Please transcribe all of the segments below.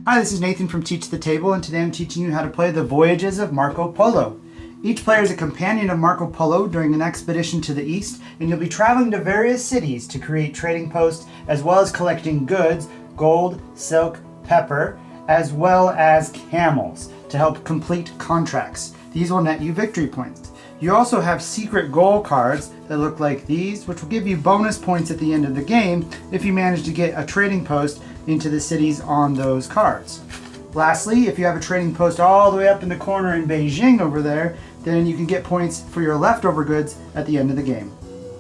Hi, this is Nathan from Teach the Table, and today I'm teaching you how to play the Voyages of Marco Polo. Each player is a companion of Marco Polo during an expedition to the east, and you'll be traveling to various cities to create trading posts, as well as collecting goods, gold, silk, pepper, as well as camels to help complete contracts. These will net you victory points. You also have secret goal cards that look like these, which will give you bonus points at the end of the game if you manage to get a trading post into the cities on those cards. Lastly, if you have a trading post all the way up in the corner in Beijing over there, then you can get points for your leftover goods at the end of the game.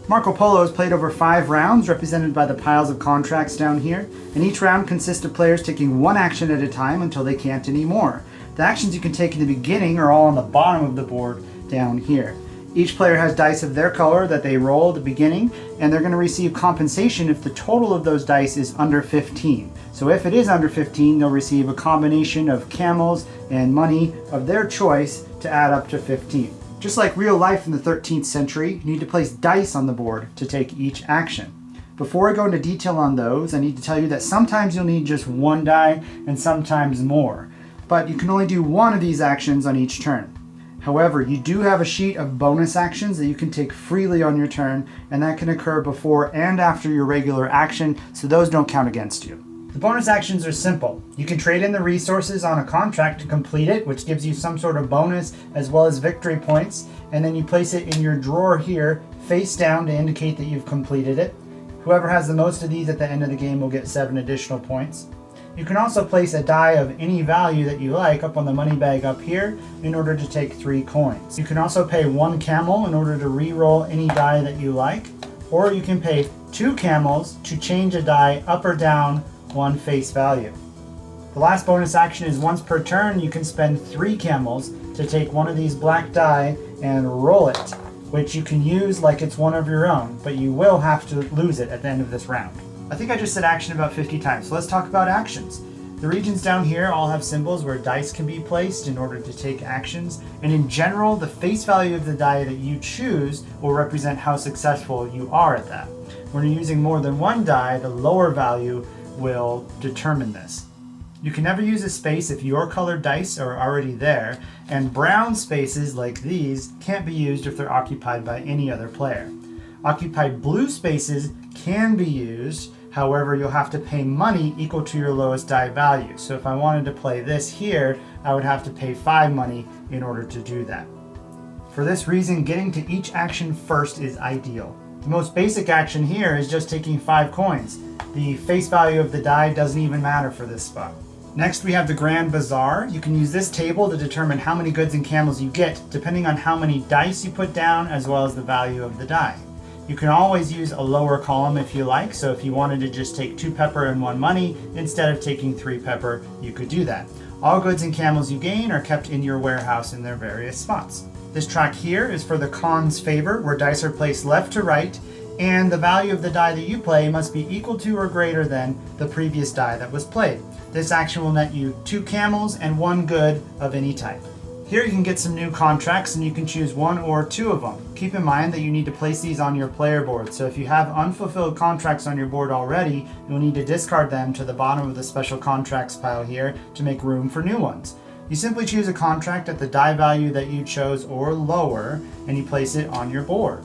Marco Polo is played over 5 rounds, represented by the piles of contracts down here, and each round consists of players taking one action at a time until they can't anymore. The actions you can take in the beginning are all on the bottom of the board down here. Each player has dice of their color that they roll at the beginning, and they're going to receive compensation if the total of those dice is under 15. So if it is under 15, they'll receive a combination of camels and money of their choice to add up to 15. Just like real life in the 13th century, you need to place dice on the board to take each action. Before I go into detail on those, I need to tell you that sometimes you'll need just one die and sometimes more. But you can only do one of these actions on each turn. However, you do have a sheet of bonus actions that you can take freely on your turn, and that can occur before and after your regular action, so those don't count against you. The bonus actions are simple. You can trade in the resources on a contract to complete it, which gives you some sort of bonus as well as victory points, and then you place it in your drawer here, face down, to indicate that you've completed it. Whoever has the most of these at the end of the game will get 7 additional points. You can also place a die of any value that you like up on the money bag up here in order to take 3 coins. You can also pay 1 camel in order to re-roll any die that you like, or you can pay 2 camels to change a die up or down 1 face value. The last bonus action is once per turn you can spend 3 camels to take one of these black die and roll it, which you can use like it's one of your own, but you will have to lose it at the end of this round. I think I just said action about 50 times, so let's talk about actions. The regions down here all have symbols where dice can be placed in order to take actions, and in general, the face value of the die that you choose will represent how successful you are at that. When you're using more than one die, the lower value will determine this. You can never use a space if your colored dice are already there, and brown spaces like these can't be used if they're occupied by any other player. Occupied blue spaces can be used. However, you'll have to pay money equal to your lowest die value. So if I wanted to play this here, I would have to pay 5 money in order to do that. For this reason, getting to each action first is ideal. The most basic action here is just taking 5 coins. The face value of the die doesn't even matter for this spot. Next, we have the Grand Bazaar. You can use this table to determine how many goods and camels you get, depending on how many dice you put down, as well as the value of the die. You can always use a lower column if you like, so if you wanted to just take 2 pepper and 1 money, instead of taking 3 pepper, you could do that. All goods and camels you gain are kept in your warehouse in their various spots. This track here is for the Khan's favor, where dice are placed left to right, and the value of the die that you play must be equal to or greater than the previous die that was played. This action will net you 2 camels and 1 good of any type. Here you can get some new contracts, and you can choose 1 or 2 of them. Keep in mind that you need to place these on your player board, so if you have unfulfilled contracts on your board already, you'll need to discard them to the bottom of the special contracts pile here to make room for new ones. You simply choose a contract at the die value that you chose or lower, and you place it on your board.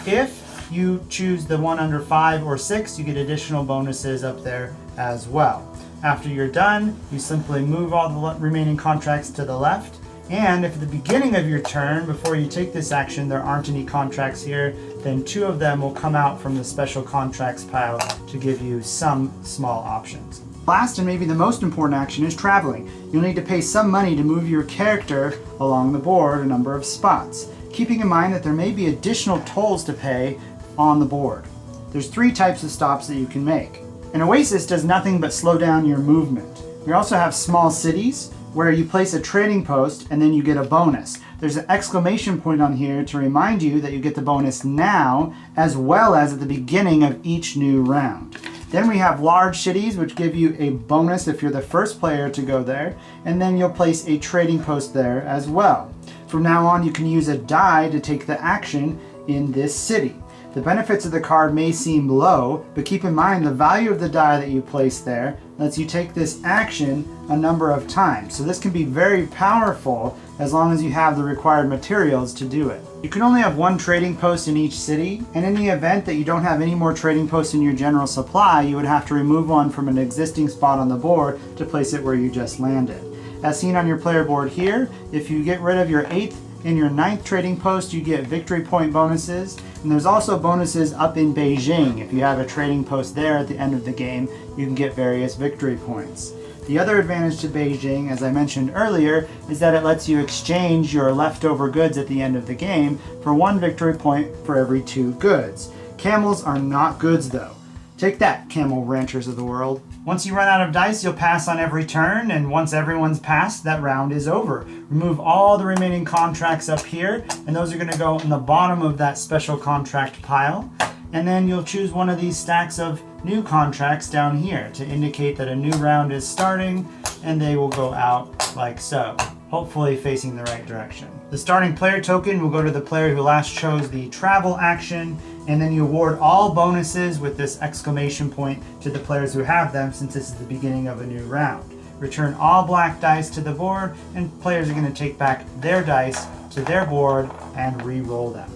If you choose the one under 5 or 6, you get additional bonuses up there as well. After you're done, you simply move all the remaining contracts to the left. And if at the beginning of your turn, before you take this action, there aren't any contracts here, then 2 of them will come out from the special contracts pile to give you some small options. Last and maybe the most important action is traveling. You'll need to pay some money to move your character along the board a number of spots, keeping in mind that there may be additional tolls to pay on the board. There's 3 types of stops that you can make. An oasis does nothing but slow down your movement. You also have small cities, where you place a trading post and then you get a bonus. There's an exclamation point on here to remind you that you get the bonus now, as well as at the beginning of each new round. Then we have large cities, which give you a bonus if you're the first player to go there, and then you'll place a trading post there as well. From now on, you can use a die to take the action in this city. The benefits of the card may seem low, but keep in mind the value of the die that you place there lets you take this action a number of times. So this can be very powerful as long as you have the required materials to do it. You can only have one trading post in each city, and in the event that you don't have any more trading posts in your general supply, you would have to remove one from an existing spot on the board to place it where you just landed. As seen on your player board here, if you get rid of your 8th and your 9th trading post, you get victory point bonuses, and there's also bonuses up in Beijing. If you have a trading post there at the end of the game, you can get various victory points. The other advantage to Beijing, as I mentioned earlier, is that it lets you exchange your leftover goods at the end of the game for 1 victory point for every 2 goods. Camels are not goods though. Take that, camel ranchers of the world. Once you run out of dice, you'll pass on every turn, and once everyone's passed, that round is over. Remove all the remaining contracts up here, and those are going to go in the bottom of that special contract pile. And then you'll choose one of these stacks of new contracts down here to indicate that a new round is starting, and they will go out like so, hopefully facing the right direction. The starting player token will go to the player who last chose the travel action, and then you award all bonuses with this exclamation point to the players who have them, since this is the beginning of a new round. Return all black dice to the board, and players are going to take back their dice to their board and re-roll them.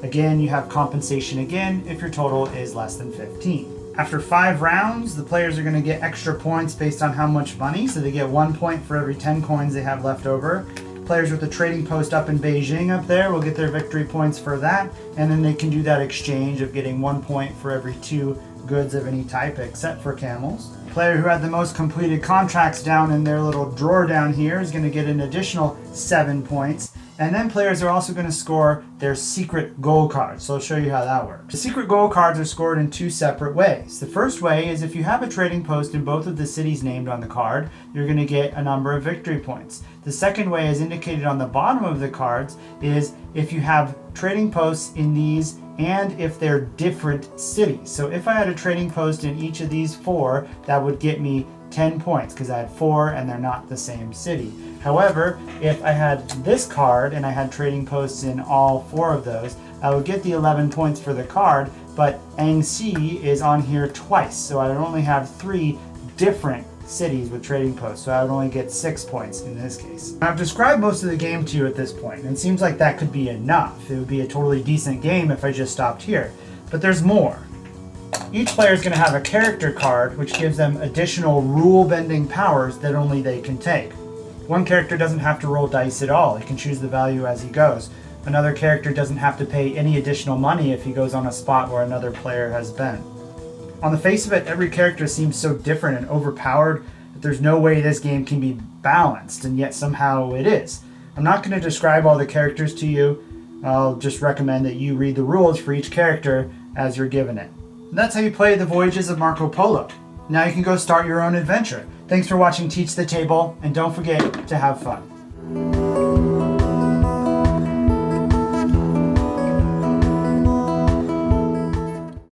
Again, you have compensation again if your total is less than 15. After 5 rounds, the players are going to get extra points based on how much money, so they get 1 point for every 10 coins they have left over. Players with the trading post up in Beijing up there will get their victory points for that, and then they can do that exchange of getting 1 point for every 2 goods of any type except for camels. The player who had the most completed contracts down in their little drawer down here is going to get an additional 7 points. And then players are also going to score their secret goal cards. So I'll show you how that works. The secret goal cards are scored in 2 separate ways. The first way is if you have a trading post in both of the cities named on the card, you're going to get a number of victory points. The second way, as indicated on the bottom of the cards, is if you have trading posts in these and if they're different cities. So if I had a trading post in each of these 4, that would get me 10 points because I had 4 and they're not the same city. However, if I had this card and I had trading posts in all 4 of those, I would get the 11 points for the card, but Anxi is on here twice, so I would only have 3 different cities with trading posts, so I would only get 6 points in this case. I've described most of the game to you at this point, and it seems like that could be enough. It would be a totally decent game if I just stopped here, but there's more. Each player is going to have a character card which gives them additional rule-bending powers that only they can take. One character doesn't have to roll dice at all. He can choose the value as he goes. Another character doesn't have to pay any additional money if he goes on a spot where another player has been. On the face of it, every character seems so different and overpowered that there's no way this game can be balanced, and yet somehow it is. I'm not going to describe all the characters to you. I'll just recommend that you read the rules for each character as you're given it. And that's how you play the Voyages of Marco Polo. Now you can go start your own adventure. Thanks for watching Teach the Table, and don't forget to have fun.